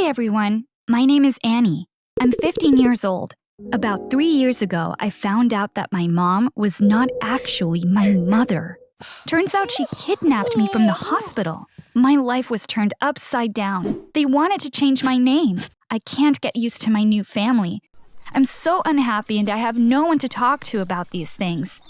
Hey everyone, my name is Annie. I'm 15 years old. About 3 years ago, I found out that my mom was not actually my mother. Turns out she kidnapped me from the hospital. My life was turned upside down. They wanted to change my name. I can't get used to my new family. I'm so unhappy and I have no one to talk to about these things.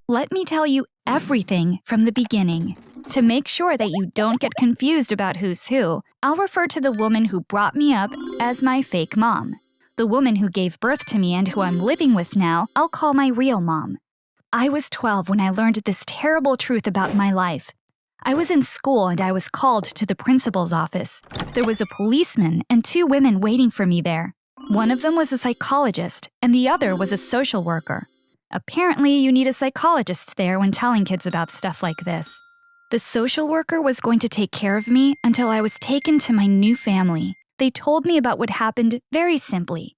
Let me tell you everything from the beginning. To make sure that you don't get confused about who's who, I'll refer to the woman who brought me up as my fake mom. The woman who gave birth to me and who I'm living with now, I'll call my real mom. I was 12 when I learned this terrible truth about my life. I was in school and I was called to the principal's office. There was a policeman and 2 women waiting for me there. One of them was a psychologist and the other was a social worker. Apparently, you need a psychologist there when telling kids about stuff like this. The social worker was going to take care of me until I was taken to my new family. They told me about what happened very simply.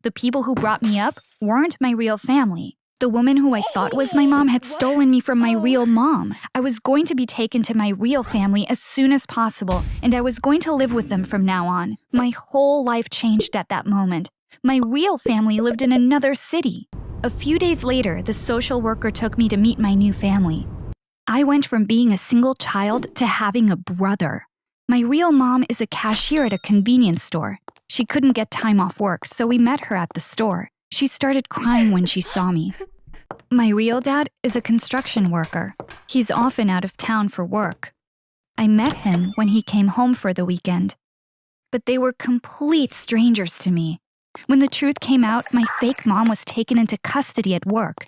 The people who brought me up weren't my real family. The woman who I thought was my mom had stolen me from my real mom. I was going to be taken to my real family as soon as possible, and I was going to live with them from now on. My whole life changed at that moment. My real family lived in another city. A few days later, the social worker took me to meet my new family. I went from being a single child to having a brother. My real mom is a cashier at a convenience store. She couldn't get time off work, so we met her at the store. She started crying when she saw me. My real dad is a construction worker. He's often out of town for work. I met him when he came home for the weekend. But they were complete strangers to me. When the truth came out, my fake mom was taken into custody at work.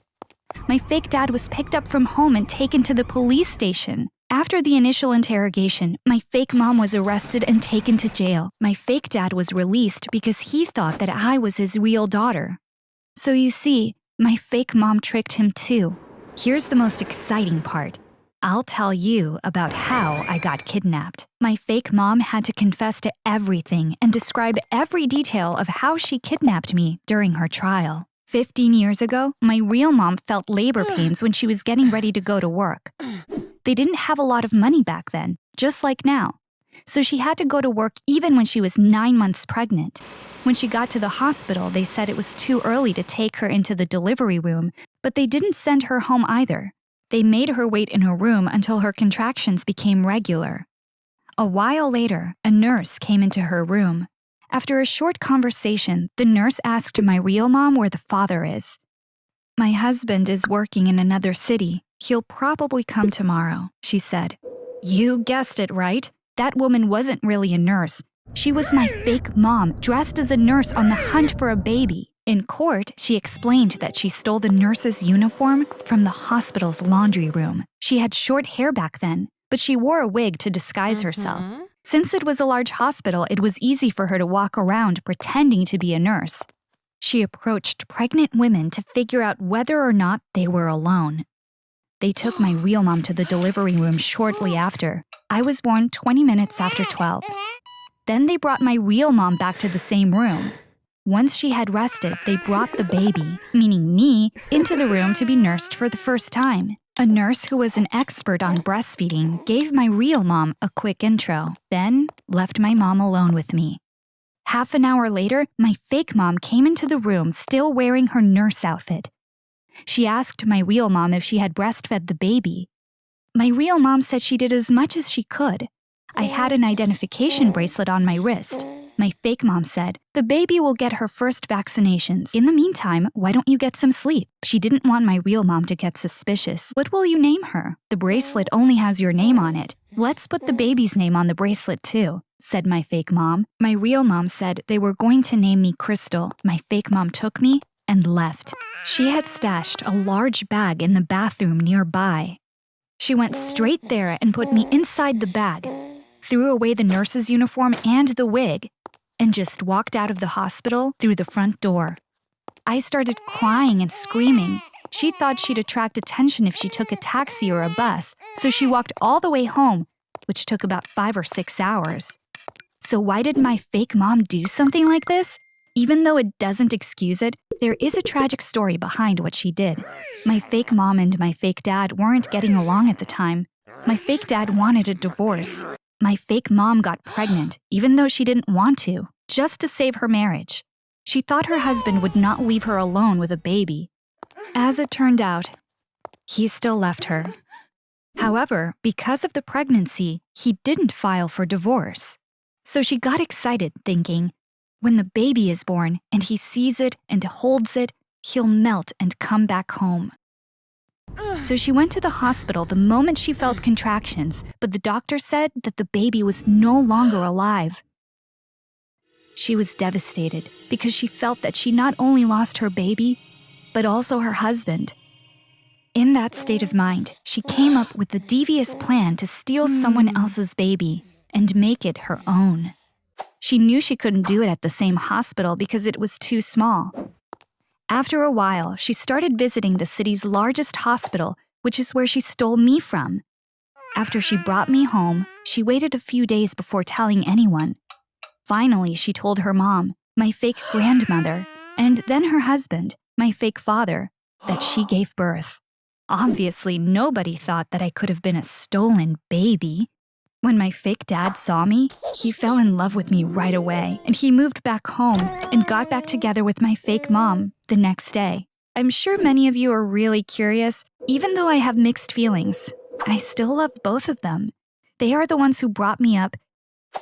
My fake dad was picked up from home and taken to the police station. After the initial interrogation, my fake mom was arrested and taken to jail. My fake dad was released because he thought that I was his real daughter. So you see, my fake mom tricked him too. Here's the most exciting part. I'll tell you about how I got kidnapped. My fake mom had to confess to everything and describe every detail of how she kidnapped me during her trial. 15 years ago, my real mom felt labor pains when she was getting ready to go to work. They didn't have a lot of money back then, just like now. So she had to go to work even when she was 9 months pregnant. When she got to the hospital, they said it was too early to take her into the delivery room, but they didn't send her home either. They made her wait in her room until her contractions became regular. A while later, a nurse came into her room. After a short conversation, the nurse asked my real mom where the father is. "My husband is working in another city. He'll probably come tomorrow," she said. You guessed it, right? That woman wasn't really a nurse. She was my fake mom, dressed as a nurse on the hunt for a baby. In court, she explained that she stole the nurse's uniform from the hospital's laundry room. She had short hair back then, but she wore a wig to disguise herself. Since it was a large hospital, it was easy for her to walk around pretending to be a nurse. She approached pregnant women to figure out whether or not they were alone. They took my real mom to the delivery room shortly after. I was born 20 minutes after 12. Then they brought my real mom back to the same room. Once she had rested, they brought the baby, meaning me, into the room to be nursed for the first time. A nurse who was an expert on breastfeeding gave my real mom a quick intro, then left my mom alone with me. Half an hour later, my fake mom came into the room still wearing her nurse outfit. She asked my real mom if she had breastfed the baby. My real mom said she did as much as she could. I had an identification bracelet on my wrist. My fake mom said, "The baby will get her first vaccinations. In the meantime, why don't you get some sleep?" She didn't want my real mom to get suspicious. "What will you name her? The bracelet only has your name on it. Let's put the baby's name on the bracelet too," said my fake mom. My real mom said they were going to name me Crystal. My fake mom took me and left. She had stashed a large bag in the bathroom nearby. She went straight there and put me inside the bag, threw away the nurse's uniform and the wig, and just walked out of the hospital through the front door. I started crying and screaming. She thought she'd attract attention if she took a taxi or a bus, so she walked all the way home, which took about 5 or 6 hours. So why did my fake mom do something like this? Even though it doesn't excuse it, there is a tragic story behind what she did. My fake mom and my fake dad weren't getting along at the time. My fake dad wanted a divorce. My fake mom got pregnant, even though she didn't want to, just to save her marriage. She thought her husband would not leave her alone with a baby. As it turned out, he still left her. However, because of the pregnancy, he didn't file for divorce. So she got excited, thinking, when the baby is born and he sees it and holds it, he'll melt and come back home. So she went to the hospital the moment she felt contractions, but the doctor said that the baby was no longer alive. She was devastated because she felt that she not only lost her baby, but also her husband. In that state of mind, she came up with the devious plan to steal someone else's baby and make it her own. She knew she couldn't do it at the same hospital because it was too small. After a while, she started visiting the city's largest hospital, which is where she stole me from. After she brought me home, she waited a few days before telling anyone. Finally, she told her mom, my fake grandmother, and then her husband, my fake father, that she gave birth. Obviously, nobody thought that I could have been a stolen baby. When my fake dad saw me, he fell in love with me right away, and he moved back home and got back together with my fake mom the next day. I'm sure many of you are really curious. Even though I have mixed feelings, I still love both of them. They are the ones who brought me up,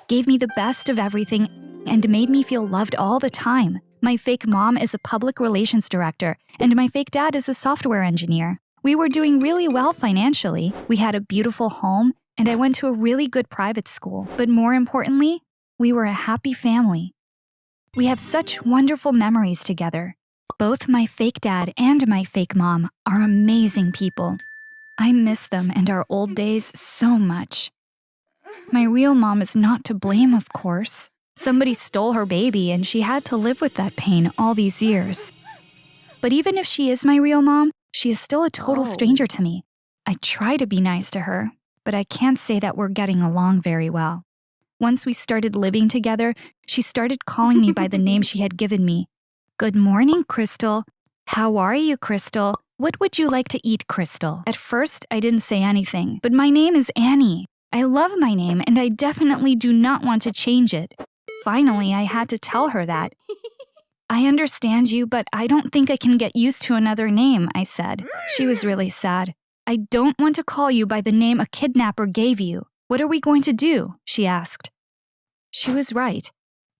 gave me the best of everything, and made me feel loved all the time. My fake mom is a public relations director, and my fake dad is a software engineer. We were doing really well financially. We had a beautiful home, and I went to a really good private school. But more importantly, we were a happy family. We have such wonderful memories together. Both my fake dad and my fake mom are amazing people. I miss them and our old days so much. My real mom is not to blame, of course. Somebody stole her baby and she had to live with that pain all these years. But even if she is my real mom, she is still a total stranger to me. I try to be nice to her, but I can't say that we're getting along very well. Once we started living together, she started calling me by the name she had given me. Good morning, Crystal. How are you, Crystal? What would you like to eat, Crystal? At first, I didn't say anything, but my name is Annie. I love my name, and I definitely do not want to change it. Finally, I had to tell her that. I understand you, but I don't think I can get used to another name, I said. She was really sad. I don't want to call you by the name a kidnapper gave you. What are we going to do? She asked. She was right.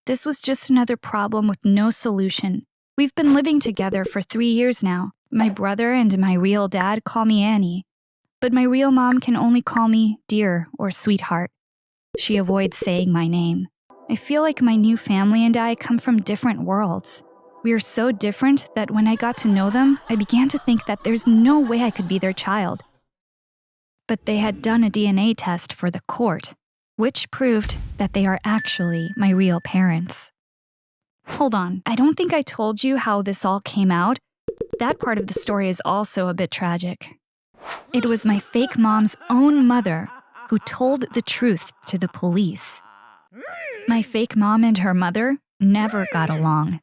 This was just another problem with no solution. We've been living together for 3 years now. My brother and my real dad call me Annie, but my real mom can only call me dear or sweetheart. She avoids saying my name. I feel like my new family and I come from different worlds. We are so different that when I got to know them, I began to think that there's no way I could be their child. But they had done a DNA test for the court, which proved that they are actually my real parents. Hold on, I don't think I told you how this all came out. That part of the story is also a bit tragic. It was my fake mom's own mother who told the truth to the police. My fake mom and her mother never got along.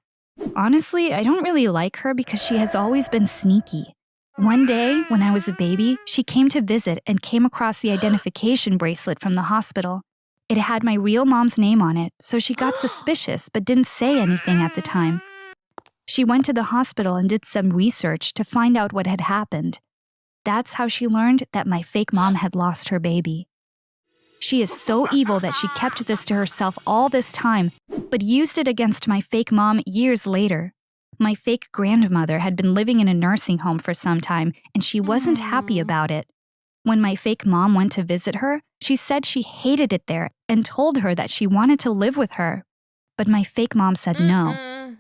Honestly, I don't really like her because she has always been sneaky. One day, when I was a baby, she came to visit and came across the identification bracelet from the hospital. It had my real mom's name on it, so she got suspicious but didn't say anything at the time. She went to the hospital and did some research to find out what had happened. That's how she learned that my fake mom had lost her baby. She is so evil that she kept this to herself all this time, but used it against my fake mom years later. My fake grandmother had been living in a nursing home for some time, and she wasn't happy about it. When my fake mom went to visit her, she said she hated it there and told her that she wanted to live with her. But my fake mom said no.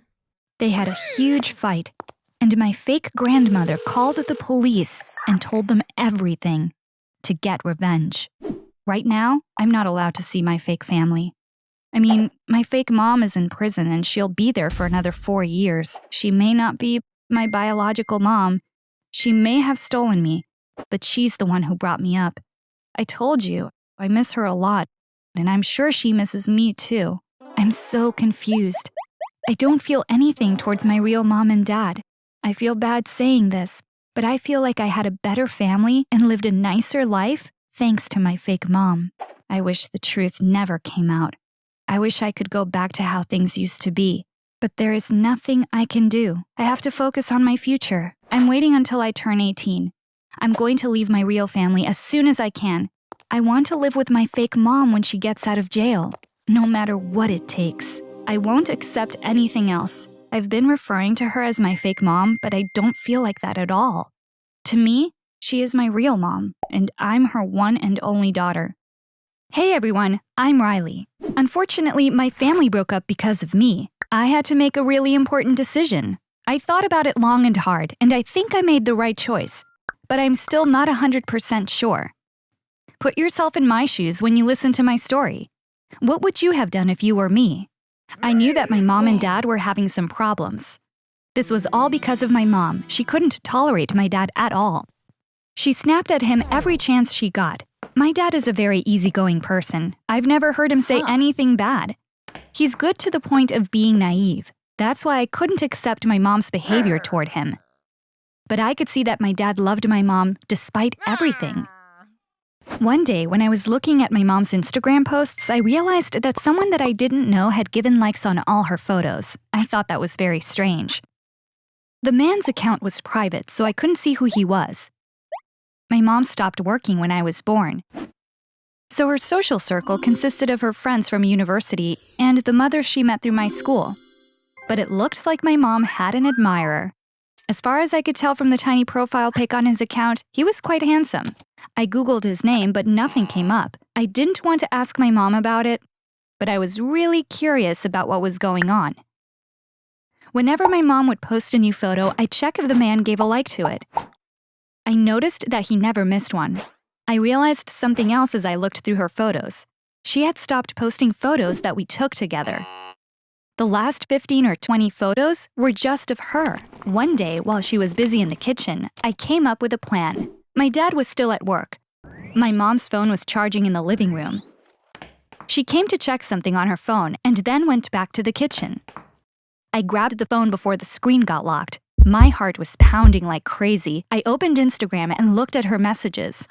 They had a huge fight, and my fake grandmother called the police and told them everything to get revenge. Right now, I'm not allowed to see my fake family. I mean, my fake mom is in prison and she'll be there for another 4 years. She may not be my biological mom. She may have stolen me, but she's the one who brought me up. I told you, I miss her a lot, and I'm sure she misses me too. I'm so confused. I don't feel anything towards my real mom and dad. I feel bad saying this, but I feel like I had a better family and lived a nicer life thanks to my fake mom. I wish the truth never came out. I wish I could go back to how things used to be. But there is nothing I can do. I have to focus on my future. I'm waiting until I turn 18. I'm going to leave my real family as soon as I can. I want to live with my fake mom when she gets out of jail, no matter what it takes. I won't accept anything else. I've been referring to her as my fake mom, but I don't feel like that at all. To me, she is my real mom, and I'm her one and only daughter. Hey everyone, I'm Riley. Unfortunately, my family broke up because of me. I had to make a really important decision. I thought about it long and hard, and I think I made the right choice. But I'm still not 100% sure. Put yourself in my shoes when you listen to my story. What would you have done if you were me? I knew that my mom and dad were having some problems. This was all because of my mom. She couldn't tolerate my dad at all. She snapped at him every chance she got. My dad is a very easygoing person. I've never heard him say anything bad. He's good to the point of being naive. That's why I couldn't accept my mom's behavior toward him. But I could see that my dad loved my mom despite everything. One day, when I was looking at my mom's Instagram posts, I realized that someone that I didn't know had given likes on all her photos. I thought that was very strange. The man's account was private, so I couldn't see who he was. My mom stopped working when I was born. So her social circle consisted of her friends from university and the mothers she met through my school. But it looked like my mom had an admirer. As far as I could tell from the tiny profile pic on his account, he was quite handsome. I Googled his name, but nothing came up. I didn't want to ask my mom about it, but I was really curious about what was going on. Whenever my mom would post a new photo, I'd check if the man gave a like to it. I noticed that he never missed one. I realized something else as I looked through her photos. She had stopped posting photos that we took together. The last 15 or 20 photos were just of her. One day, while she was busy in the kitchen, I came up with a plan. My dad was still at work. My mom's phone was charging in the living room. She came to check something on her phone and then went back to the kitchen. I grabbed the phone before the screen got locked. My heart was pounding like crazy. I opened Instagram and looked at her messages.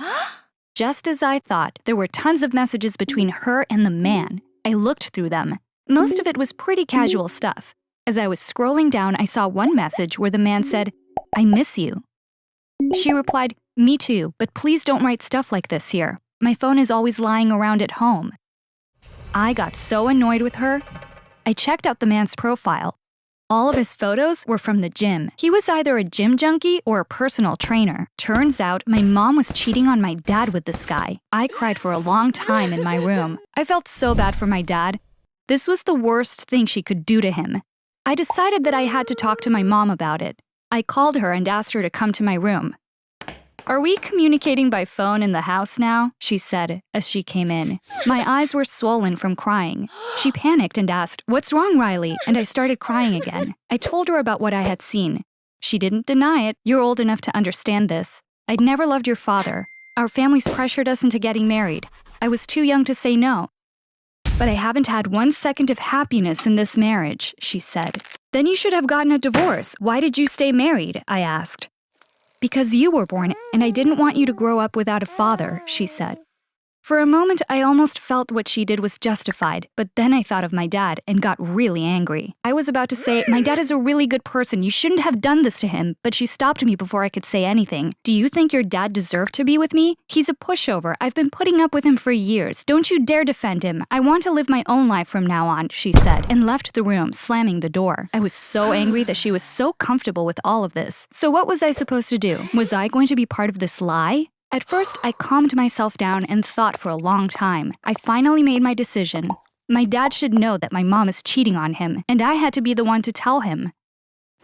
Just as I thought, there were tons of messages between her and the man. I looked through them. Most of it was pretty casual stuff. As I was scrolling down, I saw one message where the man said, "I miss you." She replied, "Me too, but please don't write stuff like this here. My phone is always lying around at home." I got so annoyed with her. I checked out the man's profile. All of his photos were from the gym. He was either a gym junkie or a personal trainer. Turns out my mom was cheating on my dad with this guy. I cried for a long time in my room. I felt so bad for my dad. This was the worst thing she could do to him. I decided that I had to talk to my mom about it. I called her and asked her to come to my room. "Are we communicating by phone in the house now?" she said as she came in. My eyes were swollen from crying. She panicked and asked, "What's wrong, Riley?" And I started crying again. I told her about what I had seen. She didn't deny it. "You're old enough to understand this. I'd never loved your father. Our families pressured us into getting married. I was too young to say no. But I haven't had 1 second of happiness in this marriage," she said. "Then you should have gotten a divorce. Why did you stay married?" I asked. "Because you were born, and I didn't want you to grow up without a father," she said. For a moment, I almost felt what she did was justified, but then I thought of my dad and got really angry. I was about to say, "My dad is a really good person. You shouldn't have done this to him," but she stopped me before I could say anything. "Do you think your dad deserved to be with me? He's a pushover. I've been putting up with him for years. Don't you dare defend him. I want to live my own life from now on," she said, and left the room, slamming the door. I was so angry that she was so comfortable with all of this. So what was I supposed to do? Was I going to be part of this lie? At first, I calmed myself down and thought for a long time. I finally made my decision. My dad should know that my mom is cheating on him, and I had to be the one to tell him.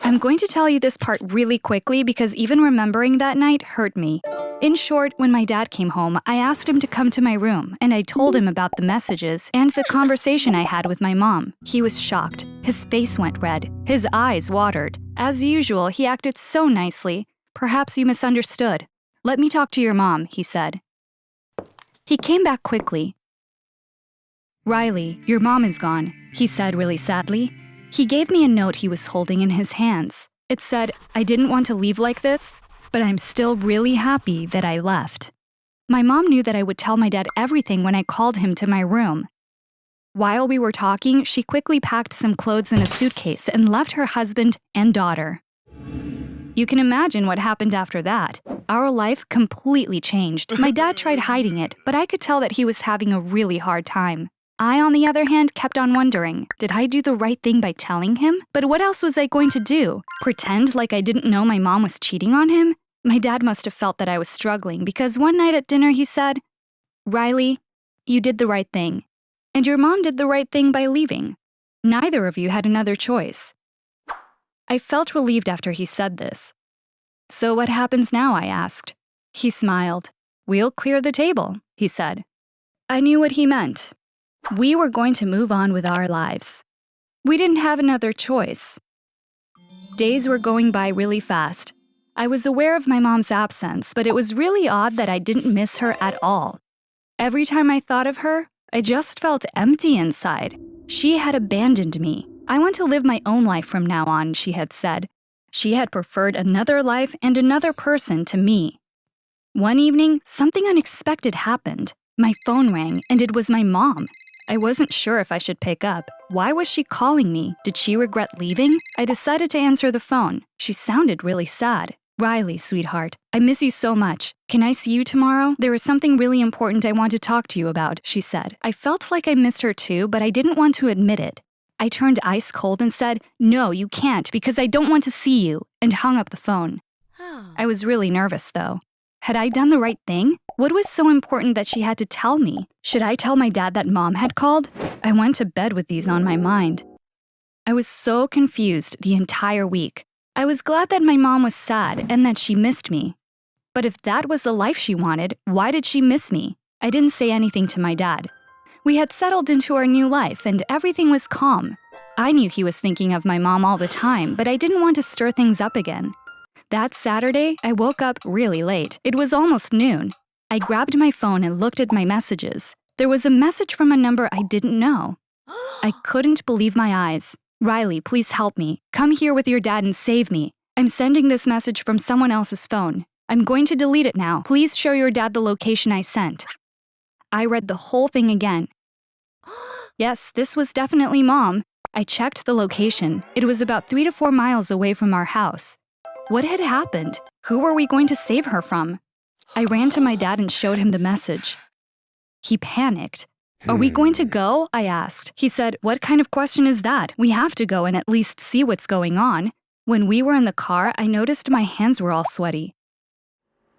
I'm going to tell you this part really quickly because even remembering that night hurt me. In short, when my dad came home, I asked him to come to my room, and I told him about the messages and the conversation I had with my mom. He was shocked. His face went red. His eyes watered. As usual, he acted so nicely. "Perhaps you misunderstood. Let me talk to your mom," he said. He came back quickly. "Riley, your mom is gone," he said really sadly. He gave me a note he was holding in his hands. It said, "I didn't want to leave like this, but I'm still really happy that I left." My mom knew that I would tell my dad everything when I called him to my room. While we were talking, she quickly packed some clothes in a suitcase and left her husband and daughter. You can imagine what happened after that. Our life completely changed. My dad tried hiding it, but I could tell that he was having a really hard time. I, on the other hand, kept on wondering, did I do the right thing by telling him? But what else was I going to do? Pretend like I didn't know my mom was cheating on him? My dad must have felt that I was struggling because one night at dinner he said, "Riley, you did the right thing. And your mom did the right thing by leaving. Neither of you had another choice." I felt relieved after he said this. "So what happens now?" I asked. He smiled. "We'll clear the table," he said. I knew what he meant. We were going to move on with our lives. We didn't have another choice. Days were going by really fast. I was aware of my mom's absence, but it was really odd that I didn't miss her at all. Every time I thought of her, I just felt empty inside. She had abandoned me. "I want to live my own life from now on," she had said. She had preferred another life and another person to me. One evening, something unexpected happened. My phone rang, and it was my mom. I wasn't sure if I should pick up. Why was she calling me? Did she regret leaving? I decided to answer the phone. She sounded really sad. "Riley, sweetheart, I miss you so much. Can I see you tomorrow? There is something really important I want to talk to you about," she said. I felt like I missed her too, but I didn't want to admit it. I turned ice cold and said, "No, you can't, because I don't want to see you," and hung up the phone. I was really nervous, though. Had I done the right thing? What was so important that she had to tell me? Should I tell my dad that mom had called? I went to bed with these on my mind. I was so confused the entire week. I was glad that my mom was sad and that she missed me. But if that was the life she wanted, why did she miss me? I didn't say anything to my dad. We had settled into our new life and everything was calm. I knew he was thinking of my mom all the time, but I didn't want to stir things up again. That Saturday, I woke up really late. It was almost noon. I grabbed my phone and looked at my messages. There was a message from a number I didn't know. I couldn't believe my eyes. "Riley, please help me. Come here with your dad and save me. I'm sending this message from someone else's phone. I'm going to delete it now. Please show your dad the location I sent." I read the whole thing again. Yes, this was definitely Mom. I checked the location. It was about 3 to 4 miles away from our house. What had happened? Who were we going to save her from? I ran to my dad and showed him the message. He panicked. "Are we going to go?" I asked. He said, "What kind of question is that? We have to go and at least see what's going on." When we were in the car, I noticed my hands were all sweaty.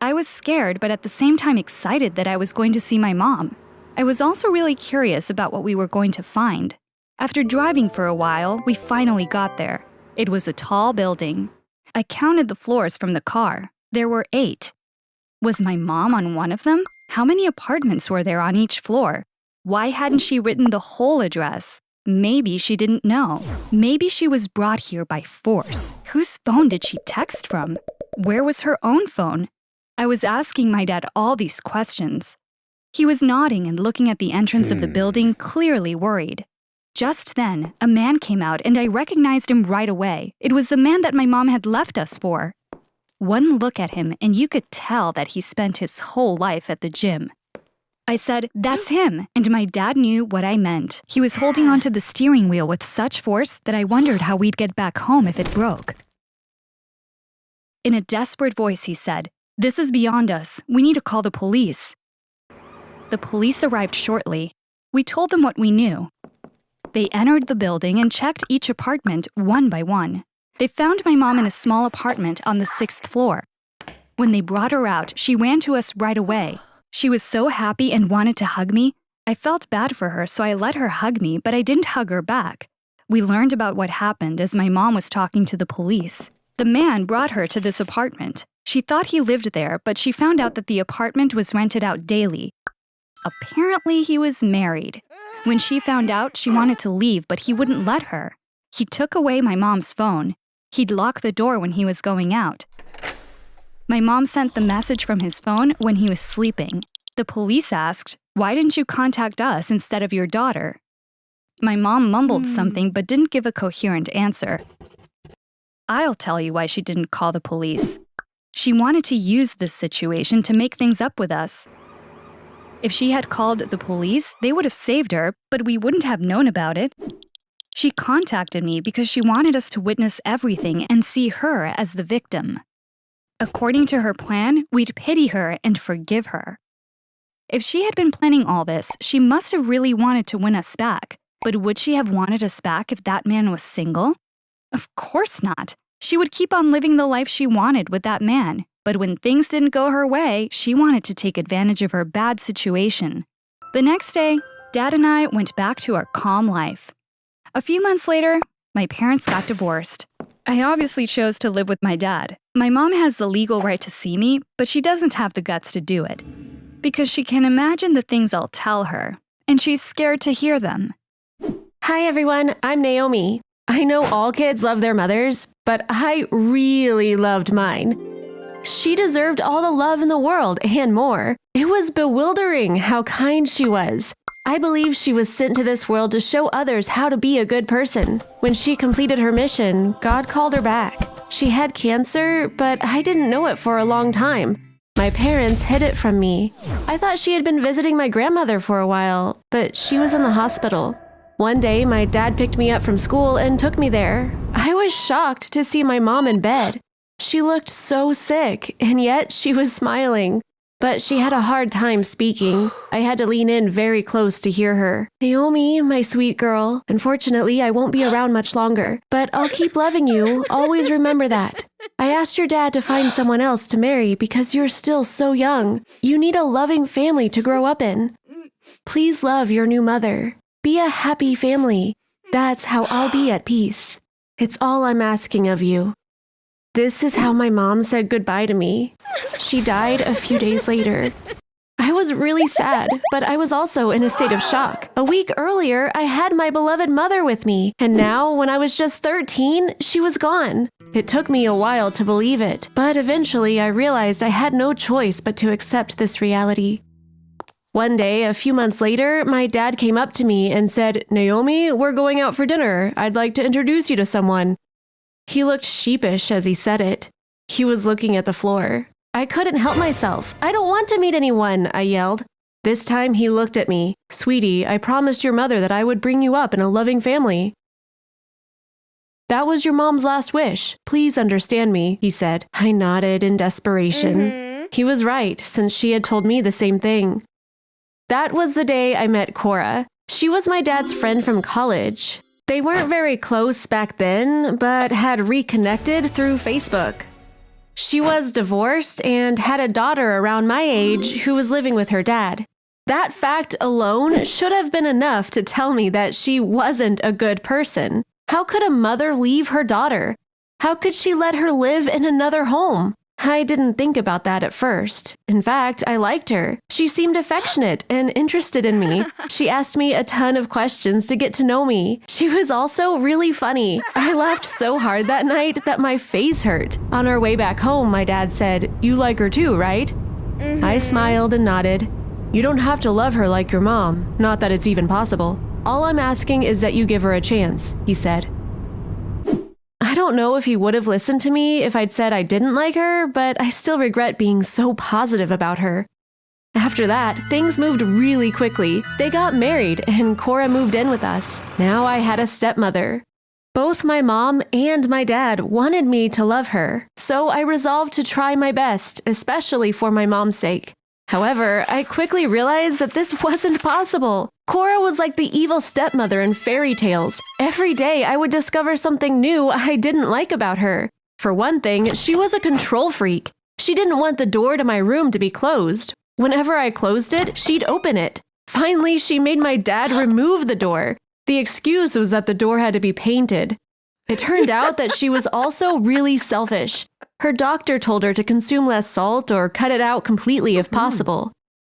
I was scared, but at the same time excited that I was going to see my mom. I was also really curious about what we were going to find. After driving for a while, we finally got there. It was a tall building. I counted the floors from the car. There were 8. Was my mom on one of them? How many apartments were there on each floor? Why hadn't she written the whole address? Maybe she didn't know. Maybe she was brought here by force. Whose phone did she text from? Where was her own phone? I was asking my dad all these questions. He was nodding and looking at the entrance of the building, clearly worried. Just then, a man came out and I recognized him right away. It was the man that my mom had left us for. One look at him and you could tell that he spent his whole life at the gym. I said, "That's him," and my dad knew what I meant. He was holding onto the steering wheel with such force that I wondered how we'd get back home if it broke. In a desperate voice, he said, "This is beyond us. We need to call the police." The police arrived shortly. We told them what we knew. They entered the building and checked each apartment one by one. They found my mom in a small apartment on the 6th floor. When they brought her out, she ran to us right away. She was so happy and wanted to hug me. I felt bad for her, so I let her hug me, but I didn't hug her back. We learned about what happened as my mom was talking to the police. The man brought her to this apartment. She thought he lived there, but she found out that the apartment was rented out daily. Apparently, he was married. When she found out, she wanted to leave, but he wouldn't let her. He took away my mom's phone. He'd lock the door when he was going out. My mom sent the message from his phone when he was sleeping. The police asked, "Why didn't you contact us instead of your daughter?" My mom mumbled something but didn't give a coherent answer. I'll tell you why she didn't call the police. She wanted to use this situation to make things up with us. If she had called the police, they would have saved her, but we wouldn't have known about it. She contacted me because she wanted us to witness everything and see her as the victim. According to her plan, we'd pity her and forgive her. If she had been planning all this, she must have really wanted to win us back. But would she have wanted us back if that man was single? Of course not. She would keep on living the life she wanted with that man. But when things didn't go her way, she wanted to take advantage of her bad situation. The next day, Dad and I went back to our calm life. A few months later, my parents got divorced. I obviously chose to live with my dad. My mom has the legal right to see me, but she doesn't have the guts to do it. Because she can imagine the things I'll tell her, and she's scared to hear them. Hi everyone, I'm Naomi. I know all kids love their mothers, but I really loved mine. She deserved all the love in the world and more. It was bewildering how kind she was. I believe she was sent to this world to show others how to be a good person. When she completed her mission, God called her back. She had cancer, but I didn't know it for a long time. My parents hid it from me. I thought she had been visiting my grandmother for a while, but she was in the hospital. One day, my dad picked me up from school and took me there. I was shocked to see my mom in bed. She looked so sick, and yet she was smiling. But she had a hard time speaking. I had to lean in very close to hear her. Naomi, my sweet girl, unfortunately, I won't be around much longer, but I'll keep loving you. Always remember that. I asked your dad to find someone else to marry because you're still so young. You need a loving family to grow up in. Please love your new mother. Be a happy family. That's how I'll be at peace. It's all I'm asking of you. This is how my mom said goodbye to me. She died a few days later. I was really sad, but I was also in a state of shock. A week earlier, I had my beloved mother with me, and now, when I was just 13, she was gone. It took me a while to believe it, but eventually I realized I had no choice but to accept this reality. One day, a few months later, my dad came up to me and said, "Naomi, we're going out for dinner. I'd like to introduce you to someone." He looked sheepish as he said it. He was looking at the floor. I couldn't help myself. "I don't want to meet anyone," I yelled. This time he looked at me. "Sweetie, I promised your mother that I would bring you up in a loving family. That was your mom's last wish. Please understand me," he said. I nodded in desperation. He was right, since she had told me the same thing. That was the day I met Cora. She was my dad's friend from college. They weren't very close back then, but had reconnected through Facebook. She was divorced and had a daughter around my age who was living with her dad. That fact alone should have been enough to tell me that she wasn't a good person. How could a mother leave her daughter? How could she let her live in another home? I didn't think about that at first. In fact, I liked her. She seemed affectionate and interested in me. She asked me a ton of questions to get to know me. She was also really funny. I laughed so hard that night that my face hurt. On our way back home, my dad said, "You like her too, right?" I smiled and nodded. "You don't have to love her like your mom. Not that it's even possible. All I'm asking is that you give her a chance," he said. I don't know if he would have listened to me if I'd said I didn't like her, but I still regret being so positive about her. After that, things moved really quickly. They got married, and Cora moved in with us. Now I had a stepmother. Both my mom and my dad wanted me to love her, so I resolved to try my best, especially for my mom's sake. However, I quickly realized that this wasn't possible. Cora was like the evil stepmother in fairy tales. Every day I would discover something new I didn't like about her. For one thing, she was a control freak. She didn't want the door to my room to be closed. Whenever I closed it, she'd open it. Finally, she made my dad remove the door. The excuse was that the door had to be painted. It turned out that she was also really selfish. Her doctor told her to consume less salt or cut it out completely if possible.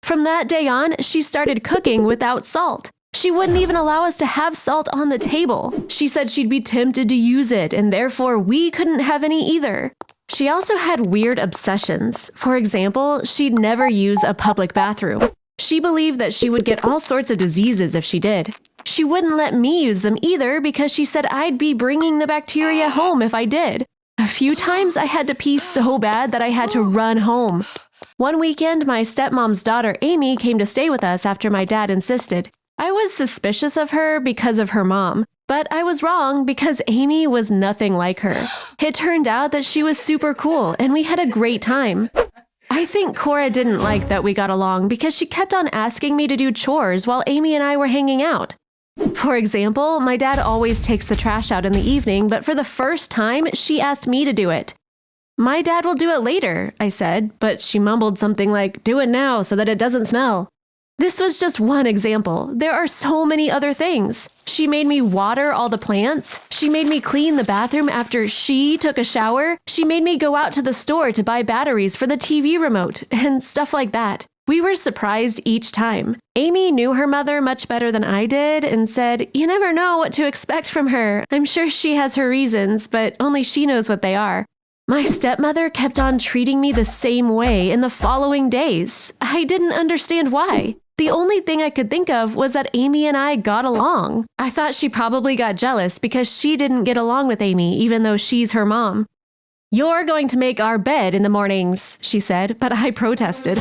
From that day on, she started cooking without salt. She wouldn't even allow us to have salt on the table. She said she'd be tempted to use it, and therefore we couldn't have any either. She also had weird obsessions. For example, she'd never use a public bathroom. She believed that she would get all sorts of diseases if she did. She wouldn't let me use them either because she said I'd be bringing the bacteria home if I did. A few times I had to pee so bad that I had to run home. One weekend, my stepmom's daughter Amy came to stay with us after my dad insisted. I was suspicious of her because of her mom, but I was wrong because Amy was nothing like her. It turned out that she was super cool and we had a great time. I think Cora didn't like that we got along because she kept on asking me to do chores while Amy and I were hanging out. For example, my dad always takes the trash out in the evening, but for the first time, she asked me to do it. My dad will do it later, I said, but she mumbled something like, do it now so that it doesn't smell. This was just one example. There are so many other things. She made me water all the plants. She made me clean the bathroom after she took a shower. She made me go out to the store to buy batteries for the TV remote and stuff like that. We were surprised each time. Amy knew her mother much better than I did and said, you never know what to expect from her. I'm sure she has her reasons, but only she knows what they are. My stepmother kept on treating me the same way in the following days. I didn't understand why. The only thing I could think of was that Amy and I got along. I thought she probably got jealous because she didn't get along with Amy, even though she's her mom. You're going to make our bed in the mornings, she said, but I protested.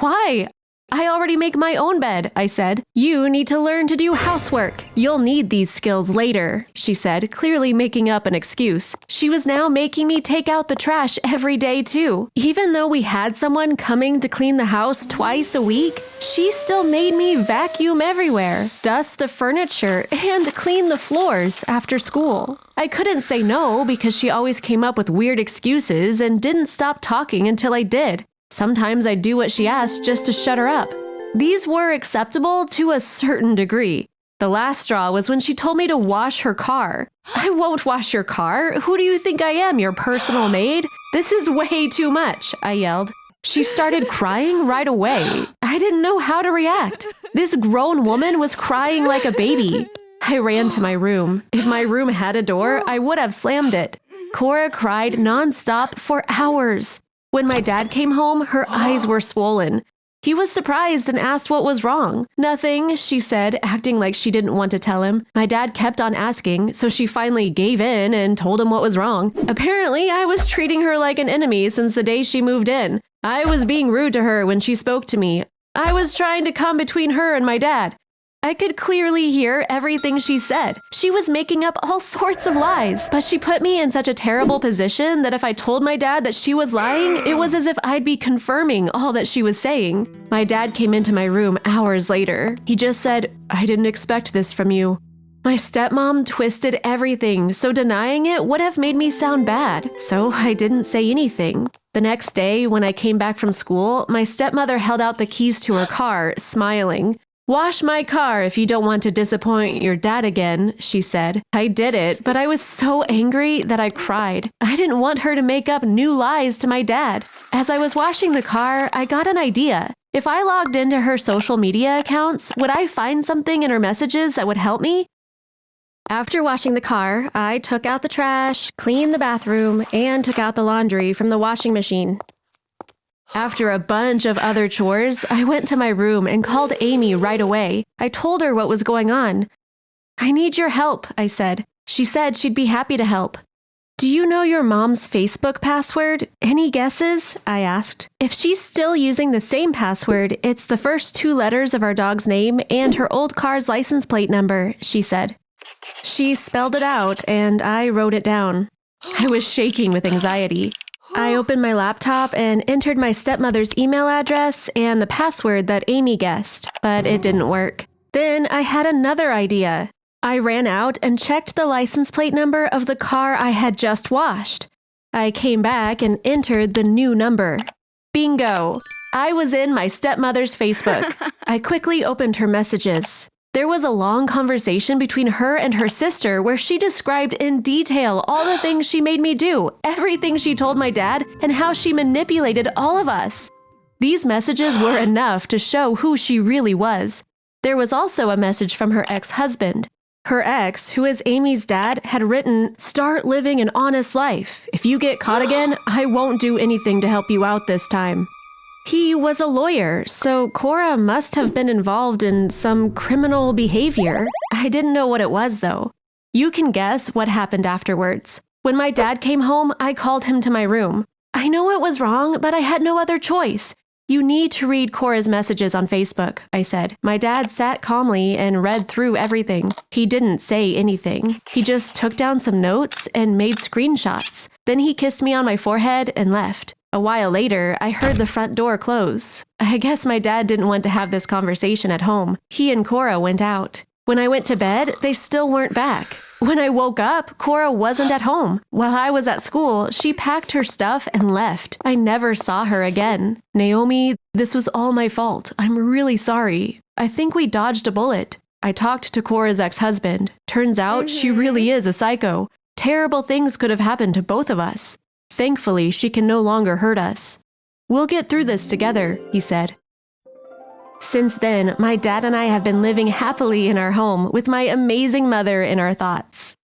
Why? I already make my own bed, I said. You need to learn to do housework. You'll need these skills later, she said, clearly making up an excuse. She was now making me take out the trash every day too. Even though we had someone coming to clean the house twice a week, she still made me vacuum everywhere, dust the furniture, and clean the floors after school. I couldn't say no because she always came up with weird excuses and didn't stop talking until I did. Sometimes I'd do what she asked just to shut her up. These were acceptable to a certain degree. The last straw was when she told me to wash her car. I won't wash your car. Who do you think I am, your personal maid? This is way too much, I yelled. She started crying right away. I didn't know how to react. This grown woman was crying like a baby. I ran to my room. If my room had a door, I would have slammed it. Cora cried nonstop for hours. When my dad came home, her eyes were swollen. He was surprised and asked what was wrong. Nothing, she said, acting like she didn't want to tell him. My dad kept on asking, so she finally gave in and told him what was wrong. Apparently, I was treating her like an enemy since the day she moved in. I was being rude to her when she spoke to me. I was trying to come between her and my dad. I could clearly hear everything she said. She was making up all sorts of lies, but she put me in such a terrible position that if I told my dad that she was lying, it was as if I'd be confirming all that she was saying. My dad came into my room hours later. He just said, I didn't expect this from you. My stepmom twisted everything, so denying it would have made me sound bad, so I didn't say anything. The next day, when I came back from school, my stepmother held out the keys to her car, smiling. Wash my car if you don't want to disappoint your dad again, she said. I did it, but I was so angry that I cried. I didn't want her to make up new lies to my dad. As I was washing the car, I got an idea. If I logged into her social media accounts, would I find something in her messages that would help me? After washing the car, I took out the trash, cleaned the bathroom, and took out the laundry from the washing machine. After a bunch of other chores, I went to my room and called Amy right away. I told her what was going on. I need your help, I said. She said she'd be happy to help. Do you know your mom's Facebook password? Any guesses? I asked. If she's still using the same password, it's the first 2 letters of our dog's name and her old car's license plate number, she said. She spelled it out and I wrote it down. I was shaking with anxiety. I opened my laptop and entered my stepmother's email address and the password that Amy guessed, but it didn't work. Then I had another idea. I ran out and checked the license plate number of the car I had just washed. I came back and entered the new number. Bingo! I was in my stepmother's Facebook. I quickly opened her messages. There was a long conversation between her and her sister where she described in detail all the things she made me do, everything she told my dad, and how she manipulated all of us. These messages were enough to show who she really was. There was also a message from her ex-husband. Her ex, who is Amy's dad, had written, "Start living an honest life. If you get caught again, I won't do anything to help you out this time." He was a lawyer, so Cora must have been involved in some criminal behavior. I didn't know what it was, though. You can guess what happened afterwards. When my dad came home, I called him to my room. I know it was wrong, but I had no other choice. You need to read Cora's messages on Facebook, I said. My dad sat calmly and read through everything. He didn't say anything. He just took down some notes and made screenshots. Then he kissed me on my forehead and left. A while later, I heard the front door close. I guess my dad didn't want to have this conversation at home. He and Cora went out. When I went to bed, they still weren't back. When I woke up, Cora wasn't at home. While I was at school, she packed her stuff and left. I never saw her again. Naomi, this was all my fault. I'm really sorry. I think we dodged a bullet. I talked to Cora's ex-husband. Turns out she really is a psycho. Terrible things could have happened to both of us. Thankfully, she can no longer hurt us. We'll get through this together, he said. Since then, my dad and I have been living happily in our home with my amazing mother in our thoughts.